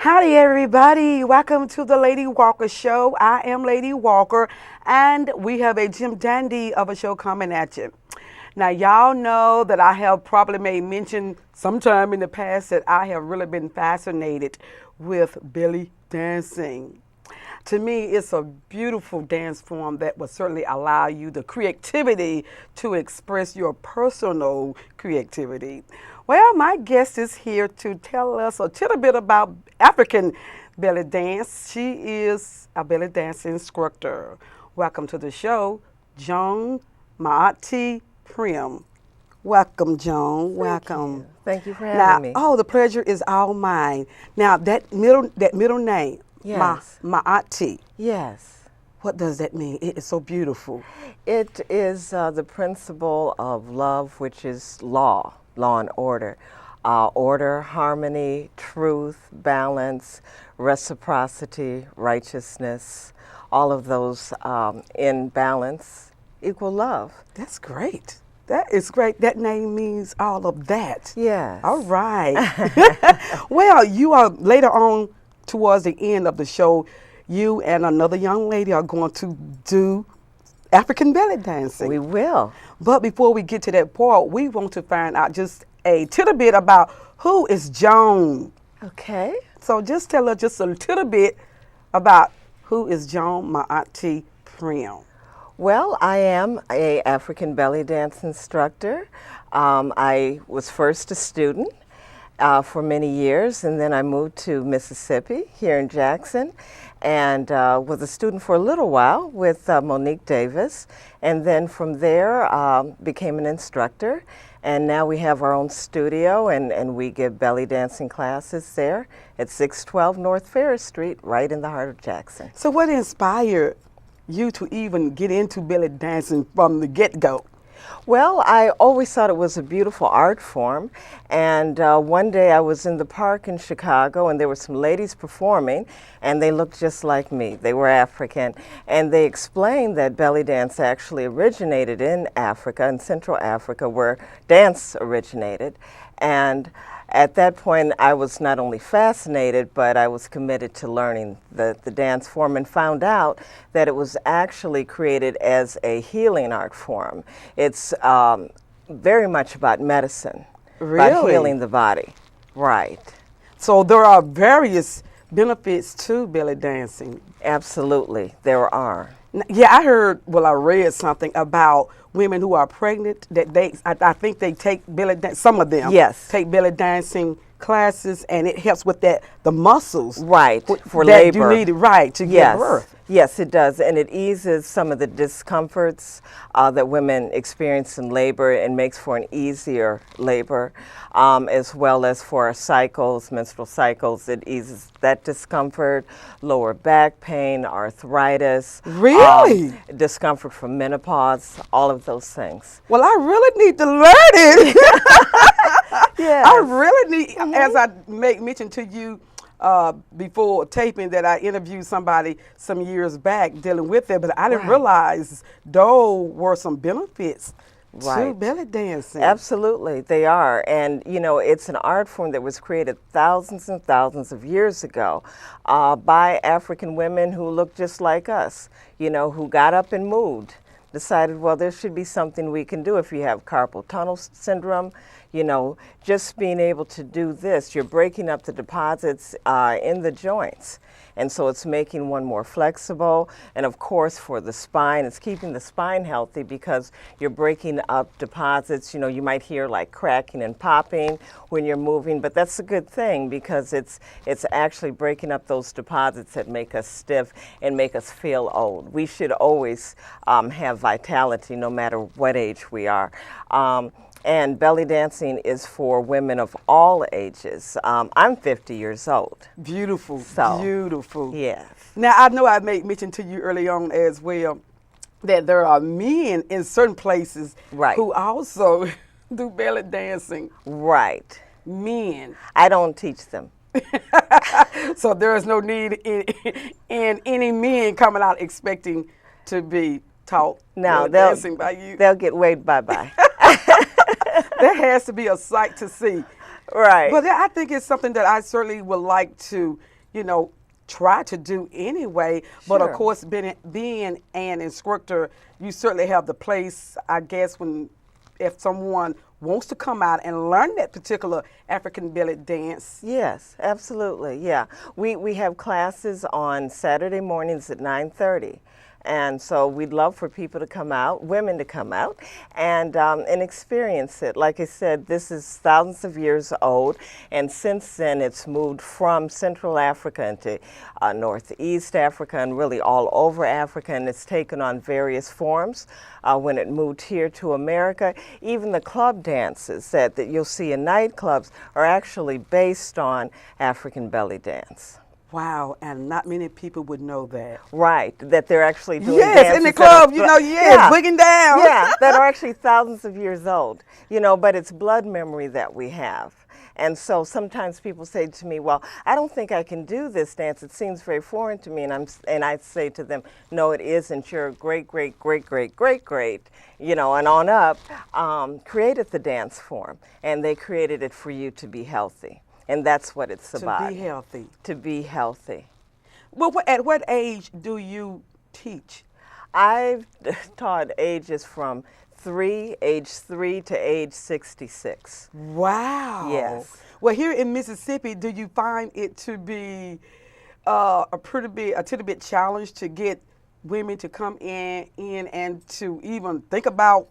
Howdy, everybody. Welcome to the Lady Walker Show. I am Lady Walker, and we have a Jim Dandy of a show coming at you. Now, y'all know that I have probably made mention sometime in the past that I have really been fascinated with belly dancing. To me, it's a beautiful dance form that will certainly allow you the creativity to express your personal creativity. Well, my guest is here to tell us a little bit about African belly dance. She is a belly dance instructor. Welcome to the show, Jone Maati Primm. Welcome, Jone. Welcome. Thank you for Now, having me. the pleasure is all mine. Now, that middle name, Yes. Maati. Yes. What does that mean? It is so beautiful. It is the principle of love, which is law and order. Order, harmony, truth, balance, reciprocity, righteousness, all of those in balance equal love. That's great. That is great. That name means all of that. Yes. All right. Well, you are later on towards the end of the show, you and another young lady are going to do African belly dancing. We will. But before we get to that part, we want to find out just a little bit about who is Jone. Okay. So just tell us just a little bit about who is Jone Maati Primm. Well, I am an African belly dance instructor. I was first a student for many years, and then I moved to Mississippi here in Jackson and was a student for a little while with Monique Davis, and then from there became an instructor. And now we have our own studio, and we give belly dancing classes there at 612 North Ferris Street, right in the heart of Jackson. So what inspired you to even get into belly dancing from the get-go? Well, I always thought it was a beautiful art form, and one day I was in the park in Chicago, and there were some ladies performing, and they looked just like me. They were African, and they explained that belly dance actually originated in Africa, in Central Africa, where dance originated. And at that point, I was not only fascinated, but I was committed to learning the dance form, and found out that it was actually created as a healing art form. It's very much about medicine, about Really? healing the body. Right. So there are various benefits to belly dancing. Absolutely, there are. Yeah, I read something about women who are pregnant that I think they take belly dance, some of them Yes. take belly dancing classes, and it helps with the muscles. Right, for that labor. you need, right, to Yes. give birth. Yes, it does, and it eases some of the discomforts that women experience in labor, and makes for an easier labor, as well as for our cycles, menstrual cycles. It eases that discomfort, lower back pain, arthritis. Really? Discomfort from menopause, all of those things. Well, I really need to learn it. Yes. I really need, as I mention to you before taping, that I interviewed somebody some years back dealing with it, but I didn't realize those were some benefits to Right. belly dancing. Absolutely, they are. And, you know, it's an art form that was created thousands and thousands of years ago by African women who looked just like us, you know, who got up and moved, decided, well, there should be something we can do if you have carpal tunnel syndrome. You know, just being able to do this, you're breaking up the deposits in the joints. And so it's making one more flexible. And of course, for the spine, it's keeping the spine healthy because you're breaking up deposits. You know, you might hear like cracking and popping when you're moving, but that's a good thing because it's actually breaking up those deposits that make us stiff and make us feel old. We should always have vitality no matter what age we are. And belly dancing is for women of all ages. I'm 50 years old. Beautiful, So, beautiful. Yes. Now, I know I made mention to you early on as well that there are men in certain places Right. who also do belly dancing. Right. Men. I don't teach them. So there is no need in any men coming out expecting to be taught No, belly dancing by you. they'll get waved bye-bye. That has to be a sight to see. Right. But I think it's something that I certainly would like to try to do anyway. But of Sure. course, being an instructor, you certainly have the place, I guess, when if someone wants to come out and learn that particular African belly dance. Yes, absolutely. Yeah, we have classes on Saturday mornings at 9:30, and so we'd love for people to come out, women to come out, and experience it. Like I said, this is thousands of years old, and since then it's moved from Central Africa into Northeast Africa and really all over Africa, and it's taken on various forms. When it moved here to America, even the club dances that you'll see in nightclubs are actually based on African belly dance. Wow, and not many people would know that. Right, that they're actually doing Yes, dances in the that are club, boogie down. yeah, that are actually thousands of years old, but it's blood memory that we have. And so sometimes people say to me, well, I don't think I can do this dance. It seems very foreign to me. And I say to them, no, it isn't. Your great, great, great, great, great, great, and on up, created the dance form. And they created it for you to be healthy. And that's what it's about. To be healthy. To be healthy. Well, at what age do you teach? I've taught ages from age 3 to age 66. Wow. Yes. Well, here in Mississippi, do you find it to be a little bit challenge to get women to come in and to even think about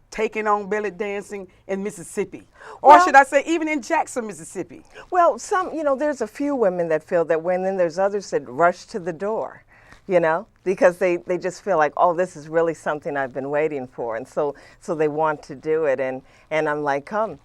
taking on belly dancing in Mississippi? Or should I say even in Jackson, Mississippi? Well, there's a few women that feel that way, and then there's others that rush to the door, because they just feel like, oh, this is really something I've been waiting for. And so they want to do it. And I'm like, come,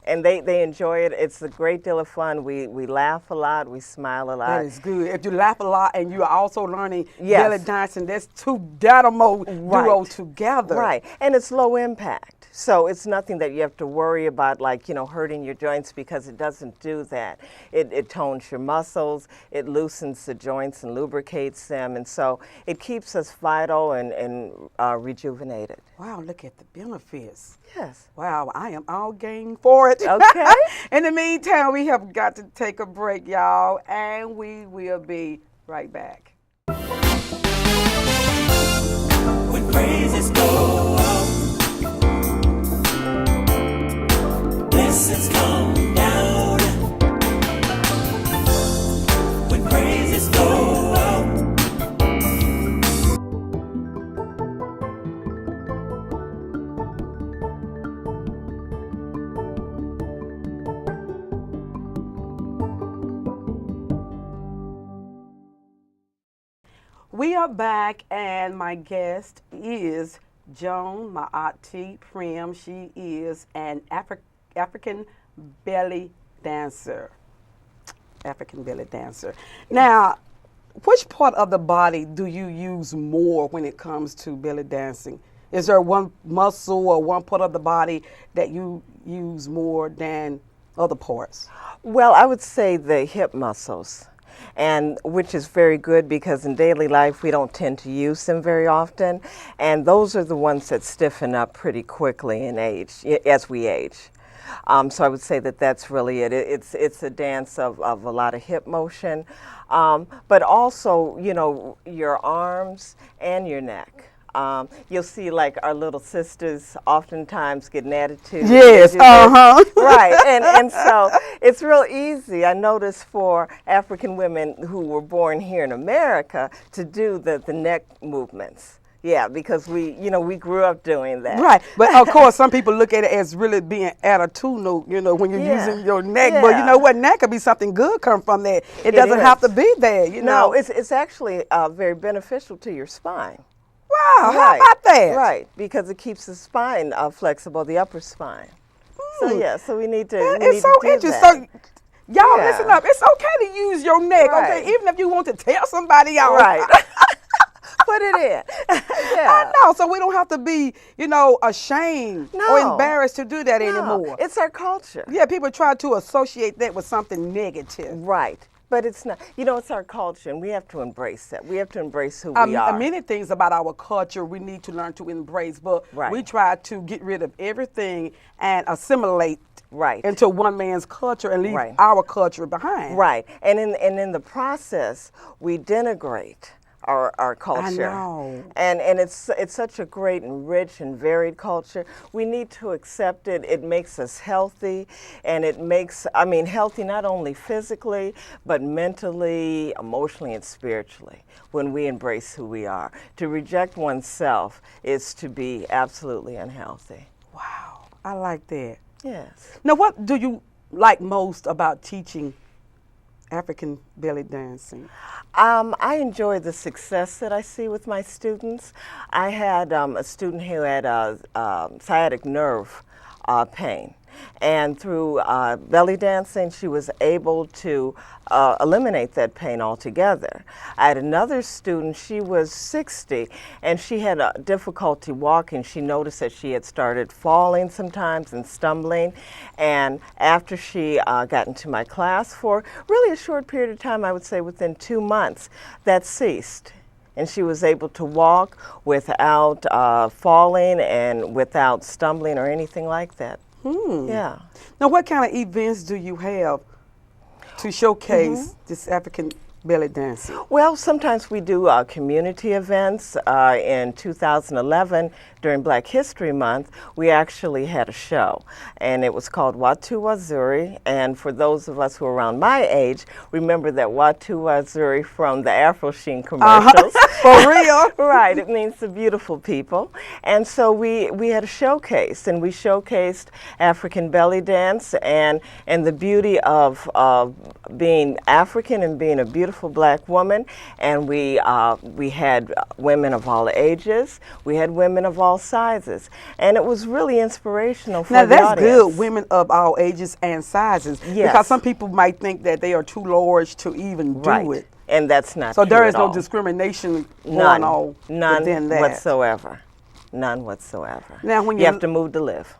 and they enjoy it. It's a great deal of fun. We laugh a lot. We smile a lot. That is good. If you laugh a lot and you are also learning Yes. belly dancing, that's two dynamo duo together. Right. And it's low impact. So it's nothing that you have to worry about, like, hurting your joints, because it doesn't do that. It tones your muscles, it loosens the joints and lubricates them, and so it keeps us vital and rejuvenated. Wow, look at the benefits. Yes. Wow, I am all game for it. Okay. In the meantime, we have got to take a break, y'all, and we will be right back. When praises go up, blessings come down. When praises go up, We are back, and my guest is Jone Maati Primm. She is an African belly dancer. African belly dancer. Now, which part of the body do you use more when it comes to belly dancing? Is there one muscle or one part of the body that you use more than other parts? Well, I would say the hip muscles, and which is very good because in daily life we don't tend to use them very often, and those are the ones that stiffen up pretty quickly in age, as we age. So I would say that that's really it. It's a dance of a lot of hip motion, but also, your arms and your neck. You'll see like our little sisters oftentimes get an attitude. Yes, Right, and so it's real easy, I noticed, for African women who were born here in America to do the neck movements. Yeah, because we grew up doing that. Right, but of course some people look at it as really being attitudinal, when you're using your neck. Yeah. But you know what, neck could be something good come from that. It doesn't have to be there, No, it's actually very beneficial to your spine. Wow, how about that? Right, because it keeps the spine flexible, the upper spine. So we need to. It's so interesting. So, y'all listen up. It's okay to use your neck, Right. okay? Even if you want to tell somebody else. Right. Put it in. I know, so we don't have to be, ashamed or embarrassed to do that anymore. It's our culture. Yeah, people try to associate that with something negative. Right. But it's not, you know, it's our culture, and we have to embrace that. We have to embrace who we are. Many things about our culture we need to learn to embrace, but Right. we try to get rid of everything and assimilate Right. into one man's culture and leave Right. our culture behind. Right, and in the process, we denigrate our culture. know. And it's such a great and rich and varied culture. We need to accept it. It makes us healthy, and it makes, I mean, healthy not only physically, but mentally, emotionally, and spiritually when we embrace who we are. To reject oneself is to be absolutely unhealthy. Wow, I like that. Yes. Now, what do you like most about teaching African belly dancing? I enjoy the success that I see with my students. I had a student who had sciatic nerve pain. And through belly dancing, she was able to eliminate that pain altogether. I had another student, she was 60, and she had difficulty walking. She noticed that she had started falling sometimes and stumbling. And after she got into my class for really a short period of time, I would say within 2 months, that ceased. And she was able to walk without falling and without stumbling or anything like that. Yeah. Now, what kind of events do you have to showcase this African belly dancing? Well, sometimes we do community events. In 2011, during Black History Month, we actually had a show, and it was called Watu Wazuri. And for those of us who are around my age, remember that Watu Wazuri from the Afro Sheen commercials. For real? Right, it means the beautiful people. And so we had a showcase, and we showcased African belly dance and the beauty of being African and being a beautiful black woman. And we had women of all ages. We had women of all sizes. And it was really inspirational for Now, the that's audience. good, women of all ages and sizes. Yes. Because some people might think that they are too large to even Right. do it. And that's not So true there is at no all. discrimination None. going on None within that. whatsoever. None whatsoever. Now, when you you- have to move to live.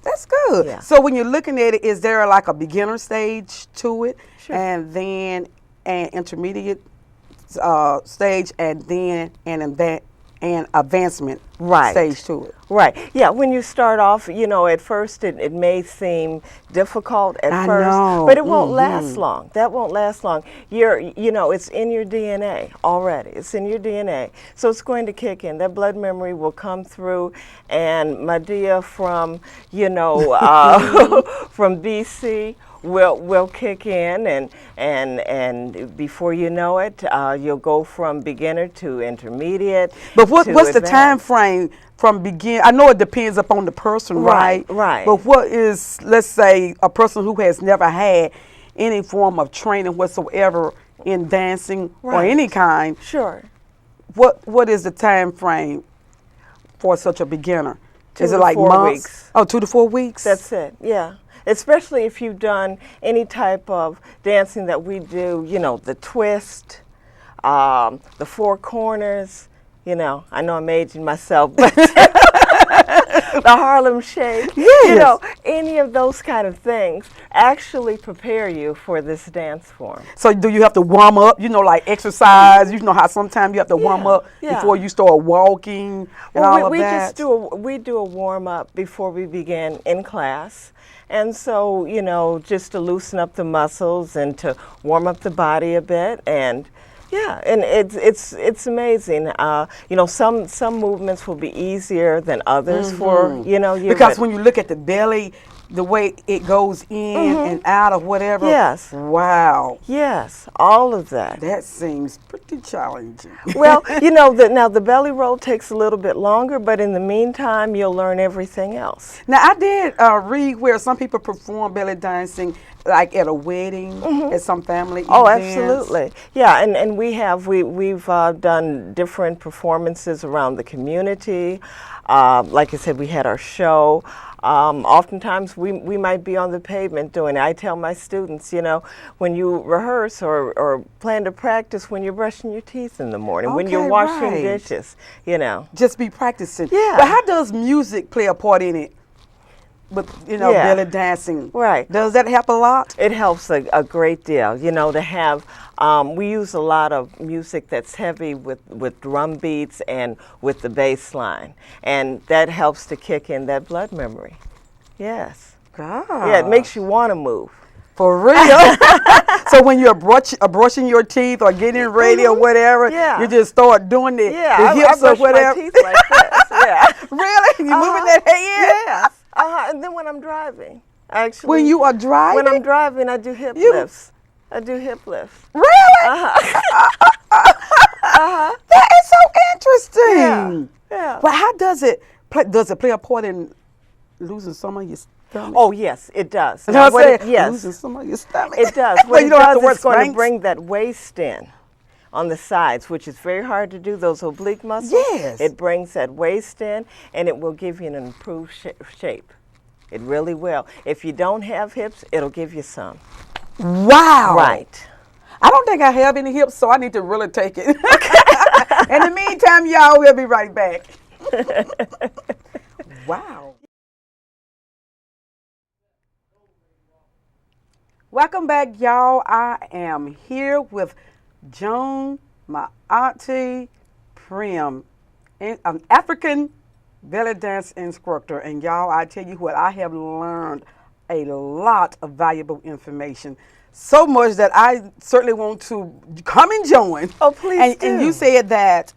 That's good. Yeah. So when you're looking at it, is there like a beginner stage to it, Sure. and then an intermediate stage, and then an advancement Right. stage to it? Right. Yeah, when you start off, you know, at first it may seem difficult at I first, know. but it won't last long. That won't last long. You know, it's in your DNA already. It's in your DNA. So it's going to kick in. That blood memory will come through, and Madea from, you know, from BC will kick in, and before you know it, you'll go from beginner to intermediate. But what's to the time advanced. frame from begin? I know it depends upon the person, right? Right, right. But what is, let's say, a person who has never had any form of training whatsoever in dancing or Right. any kind? Sure. What is the time frame for such a beginner? 2 is it to like 4 months? weeks. Oh, 2 to 4 weeks. That's it, yeah. Especially if you've done any type of dancing that we do, you know, the twist, the four corners, you know, I know I'm aging myself, but the Harlem Shake, you Yes. know, any of those kind of things actually prepare you for this dance form. So do you have to warm up? You know, like exercise. You know how sometimes you have to warm Yeah, up yeah. before you start walking and all Well, of we that. just do a warm up before we begin in class. And so, you know, just to loosen up the muscles and to warm up the body a bit, and yeah, and it's amazing. You know, some movements will be easier than others for, you know, you. Because when you look at the belly, the way it goes in and out of whatever. Yes. Wow. Yes, all of that. That seems pretty challenging. Well, you know, now the belly roll takes a little bit longer, but in the meantime, you'll learn everything else. Now, I did read where some people perform belly dancing like at a wedding, at some family Oh, events. absolutely. Yeah, and we've done different performances around the community. Like I said, we had our show. Oftentimes we might be on the pavement doing it. I tell my students, you know, when you rehearse or plan to practice when you're brushing your teeth in the morning, when you're Okay, washing right. dishes, you know. Just be practicing. Yeah. But how does music play a part in it? with Yeah. belly dancing. Right. Does that help a lot? It helps a great deal, to have, we use a lot of music that's heavy with drum beats and with the bass line. And that helps to kick in that blood memory. Yes. Yeah, it makes you want to move. For real. So when you're brushing your teeth or getting ready or whatever, Yeah. you just start doing the I hips or brush whatever. my teeth like this. Yeah. Really? You moving that head? Yes. And then when I'm driving, actually. When you are driving? When I'm driving, I do hip lifts. I do hip lifts. Really? That is so interesting. Yeah. But how does it play? Does it play a part in losing some of your stomach? Oh, yes, it does. You know what I'm saying? Yes. Losing some of your stomach. It does. So What you it don't have to does wear is going to Spanx? bring that waist in on the sides, which is very hard to do, those oblique muscles. Yes. It brings that waist in, and it will give you an improved shape. It really will. If you don't have hips, it'll give you some. Wow. Right. I don't think I have any hips, so I need to really take it. In the meantime, y'all, we'll be right back. Wow. Welcome back, y'all. I am here with Jone Maati Primm, an African belly dance instructor. And y'all, I tell you what, I have learned a lot of valuable information. So much that I certainly want to come and join. Oh, please And do. you said that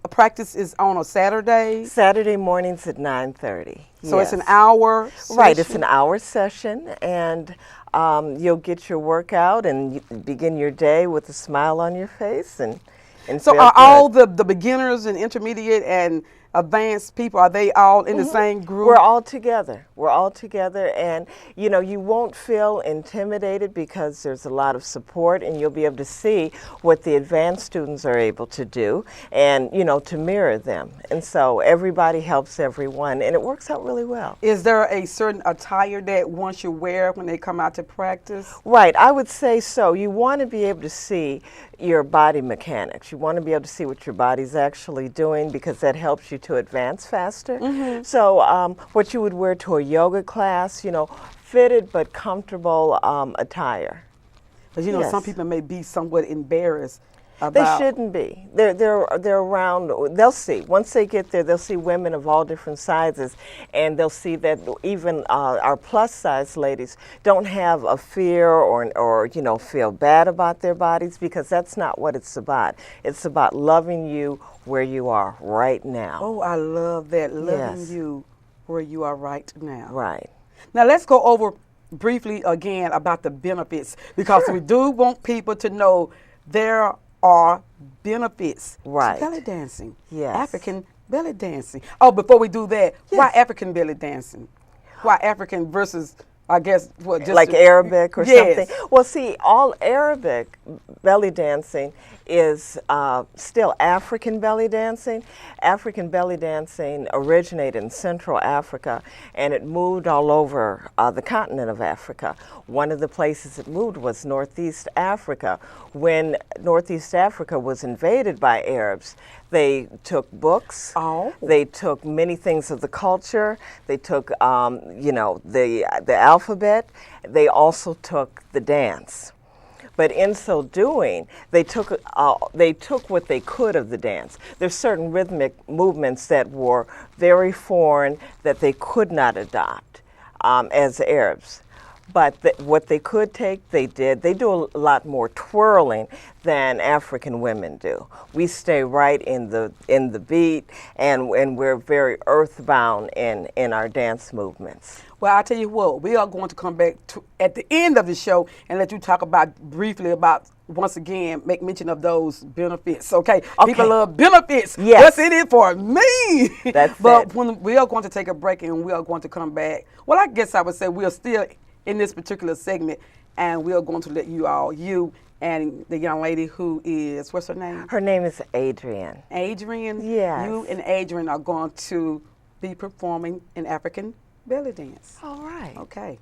a practice is on a Saturday. Saturday mornings at 9:30. So it's an hour Right, it's session? an hour session, and you'll get your workout and begin your day with a smile on your face and So feel are good. all the beginners and intermediate and advanced people, are they all in the same group? We're all together. We're all together, and you won't feel intimidated because there's a lot of support, and you'll be able to see what the advanced students are able to do, and to mirror them. And so everybody helps everyone, and it works out really well. Is there a certain attire that one should wear when they come out to practice? Right, I would say so. You want to be able to see your body mechanics. You want to be able to see what your body's actually doing because that helps you to advance faster. So what you would wear to a yoga class, fitted but comfortable attire. Because some people may be somewhat embarrassed They about. shouldn't be. They're around. They'll see. Once they get there, they'll see women of all different sizes, and they'll see that even our plus size ladies don't have a fear or feel bad about their bodies because that's not what it's about. It's about loving you where you are right now. Oh, I love that. Loving Yes. you where you are right now. Right. Now let's go over briefly again about the benefits because we do want people to know there are benefits Right. to belly dancing. Yes. African belly dancing. Oh, before we do that, why Yes. African belly dancing? Why African versus, I guess, what, just Like Arabic or Yes. something. Well, see, all Arabic belly dancing is still African belly dancing. African belly dancing originated in Central Africa, and it moved all over the continent of Africa. One of the places it moved was Northeast Africa. When Northeast Africa was invaded by Arabs, they took books. Oh. They took many things of the culture. They took, the alphabet. They also took the dance. But in so doing, they took what they could of the dance. There's certain rhythmic movements that were very foreign that they could not adopt as Arabs. But what they could take, they did. They do a lot more twirling than African women do. We stay right in the beat, and we're very earthbound in our dance movements. Well, I'll tell you what, we are going to come back at the end of the show and let you talk briefly about, once again, make mention of those benefits, okay? People love benefits. Yes. What's in it for me? That's but it. when we are going to take a break and we are going to come back, well, I guess I would say we are still in this particular segment, and we are going to let you and the young lady who is, what's her name? Her name is Adrienne. Adrienne. Yes. You and Adrienne are going to be performing an African belly dance. All right. Okay.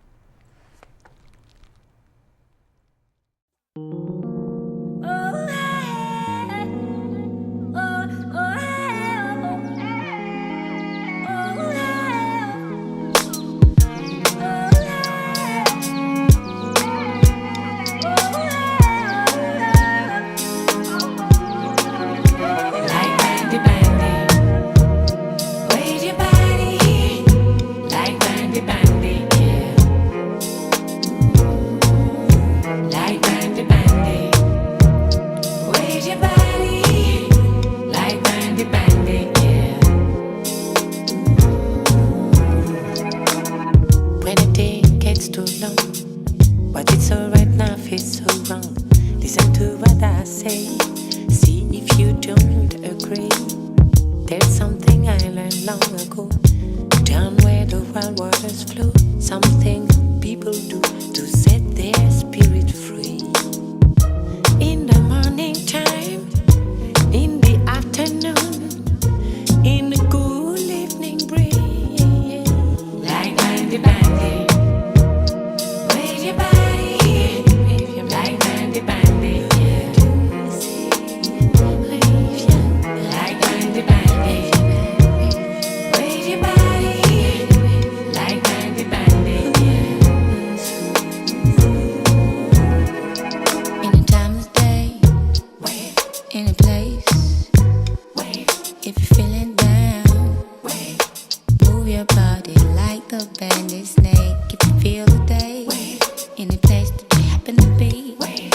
Wave.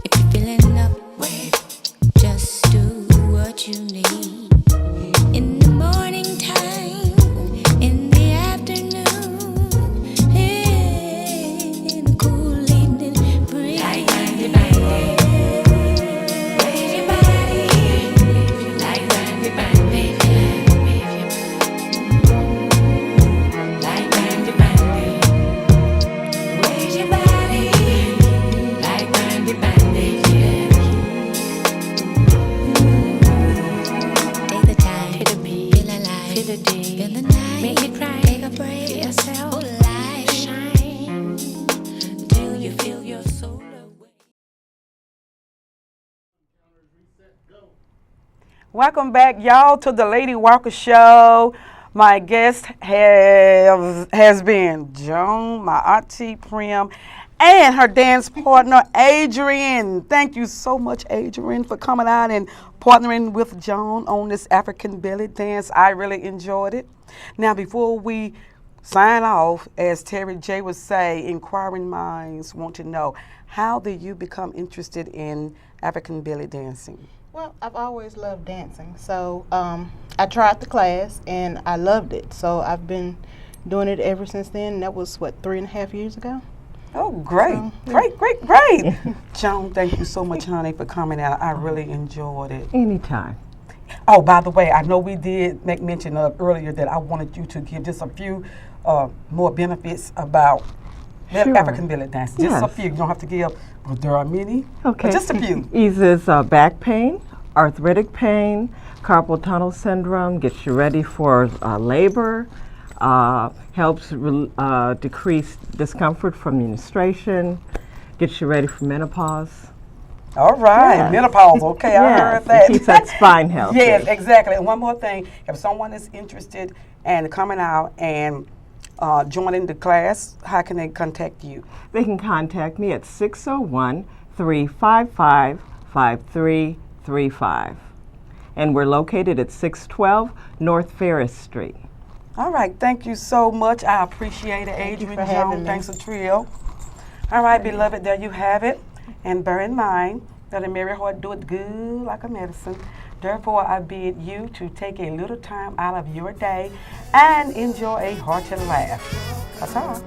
If you're feeling up, wave. Just do what you need. In the morning time, in the afternoon, in the cool evening breeze. Like Brandy Brandy. Wave your body. Like Brandy Brandy. Like Brandy Brandy. Wave your body. Like Brandy Brandy. Take the time, feel the beat, feel alive, feel the day, feel the night, make it right, take a break, feel yourself, alive, shine, till you feel your soul away. Welcome back, y'all, to the Lady Walker Show. My guest has been Jone Maati Primm and her dance partner, Adrian. Thank you so much, Adrian, for coming out and partnering with Jone on this African belly dance. I really enjoyed it. Now, before we sign off, as Terry J would say, inquiring minds want to know, how did you become interested in African belly dancing? Well, I've always loved dancing, so I tried the class and I loved it. So I've been doing it ever since then. That was, what, 3.5 years ago? Oh, great, So, yeah. great. Joan, thank you so much, honey, for coming out. I really enjoyed it. Anytime. Oh, by the way, I know we did make mention of earlier that I wanted you to give just a few more benefits about Sure. African belly dance. Just a Yes. few. You don't have to give, but there are many. Okay. But just a few. Eases back pain, arthritic pain, carpal tunnel syndrome, gets you ready for labor, helps decrease discomfort from menstruation, gets you ready for menopause. All right, Yes. menopause. Okay, I heard Yes, that. it keeps that spine healthy. Yes, exactly. And one more thing, if someone is interested and coming out and joining the class, how can they contact you? They can contact me at 601-355-5335. And we're located at 612 North Ferris Street. All right, thank you so much. I appreciate it, Thank you Adrian for having Jones. me. Thanks a trio. All right, beloved, there you have it. And bear in mind that a merry heart doeth good like a medicine. Therefore, I bid you to take a little time out of your day and enjoy a hearty laugh. That's all.